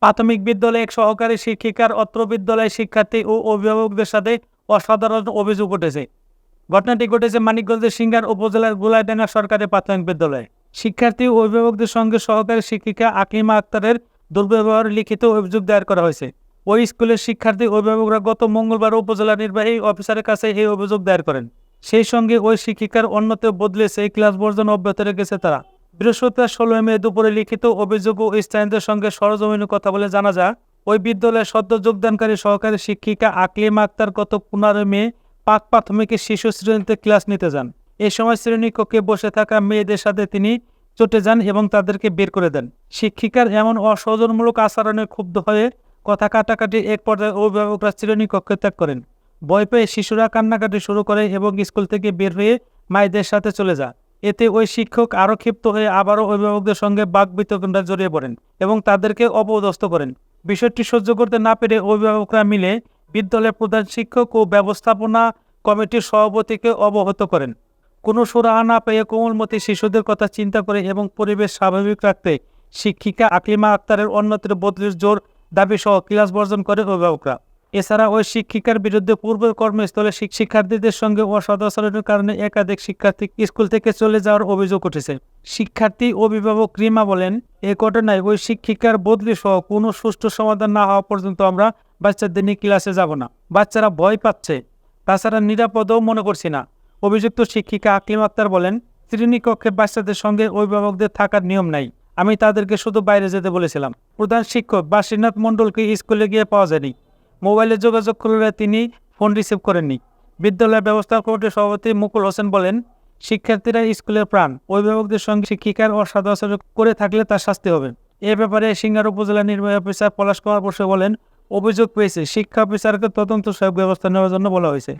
প্রাথমিক বিদ্যালয়ে এক সহকারী শিক্ষিকার অত্র বিদ্যালয়ের শিক্ষার্থী ও অভিভাবকদের সাথে অসাধারণ অভিযোগ উঠেছে। ঘটনাটি ঘটেছে মানিকগঞ্জের সিংড়ার উপজেলার গোলাইডাঙ্গা সরকারি প্রাথমিক বিদ্যালয়ে। শিক্ষার্থী ও অভিভাবকদের সঙ্গে সহকারী শিক্ষিকা আকলিমা আক্তারের দুর্ব্যবহারে লিখিত অভিযোগ দায়ের করা হয়েছে। ওই স্কুলের শিক্ষার্থী অভিভাবকরা গত মঙ্গলবার উপজেলা নির্বাহী অফিসারের কাছে এই অভিযোগ দায়ের করেন। সেই সঙ্গে ওই শিক্ষিকার অন্যত্র বদলেছে ক্লাস বর্জন অব্যাহত রেখেছে তারা। বৃহস্পতিবার 16 মে দুপুরে লিখিত অভিযোগ ও স্থানীয়দের সঙ্গে সরজমিনে কথা বলে জানা যায়, ওই বিদ্যালয়ের সদ্য যোগদানকারী সহকারী শিক্ষিকা আকলিমা আক্তার গত 15 মে পাক প্রাথমিকের শিশু শ্রেণীতে ক্লাস নিতে যান। এ সময় শ্রেণীকক্ষে বসে থাকা মেয়েদের সাথে তিনি চটে যান এবং তাদেরকে বের করে দেন। শিক্ষিকার এমন অসৌজন্যমূলক আচরণে ক্ষুব্ধ হয়ে কথা কাটাকাটি এক পর্যায়ে অভিভাবকরা শ্রেণীকক্ষে ত্যাগ করেন। ভয় পেয়ে শিশুরা কান্নাকাটি শুরু করে এবং স্কুল থেকে বের হয়ে মায়েদের সাথে চলে যায়। এতে ওই শিক্ষক আরও ক্ষিপ্ত হয়ে আবারও অভিভাবকদের সঙ্গে বাকবিতণ্ডায় জড়িয়ে পড়েন এবং তাদেরকে অপদস্থ করেন। বিষয়টি সহ্য করতে না পেরে অভিভাবকরা মিলে বিদ্যালয়ের প্রধান শিক্ষক ও ব্যবস্থাপনা কমিটির সভাপতিকে অবগত করেন। কোনো সুরাহা না পেয়ে কোমলমতি শিশুদের কথা চিন্তা করে এবং পরিবেশ স্বাভাবিক রাখতে শিক্ষিকা আকলিমা আক্তারের অন্যত্র বদলির জোর দাবি সহ ক্লাস বর্জন করে অভিভাবকরা। এছাড়া ওই শিক্ষিকার বিরুদ্ধে পূর্বের কর্মস্থলে শিক্ষার্থীদের সঙ্গে অসদাচরণের কারণে একাধিক শিক্ষার্থী স্কুল থেকে চলে যাওয়ার অভিযোগ উঠেছে। শিক্ষার্থী অভিভাবক রিমা বলেন, এ ঘটনায় ওই শিক্ষিকার বদলি সহ কোনো সুষ্ঠু সমাধান না হওয়া পর্যন্ত আমরা বাচ্চাদের নিয়ে ক্লাসে যাব না। বাচ্চারা ভয় পাচ্ছে, তাছাড়া নিরাপদও মনে করছি না। অভিযুক্ত শিক্ষিকা আকলিমা আক্তার বলেন, শ্রেণীকক্ষে বাচ্চাদের সঙ্গে অভিভাবকদের থাকার নিয়ম নাই। আমি তাদেরকে শুধু বাইরে যেতে বলেছিলাম। প্রধান শিক্ষক বাসীনাথ মণ্ডলকে স্কুলে গিয়ে পাওয়া যায়নি। মোবাইলে যোগাযোগ করলে তিনি ফোন রিসিভ করেননি। বিদ্যালয় ব্যবস্থাপনা কমিটির সভাপতি মুকুল হোসেন বলেন, শিক্ষার্থীরা স্কুলের প্রাণ, অভিভাবকদের সঙ্গে শিক্ষিকার অসদাচরণ করে থাকলে তার শাস্তি হবে। এ ব্যাপারে সিংড়ার উপজেলা নির্বাহী অফিসার পলাশ কুমার বসু বলেন, অভিযোগ পেয়েছে, শিক্ষা অফিসারকে তদন্ত সহায়ক ব্যবস্থা নেওয়ার জন্য বলা হয়েছে।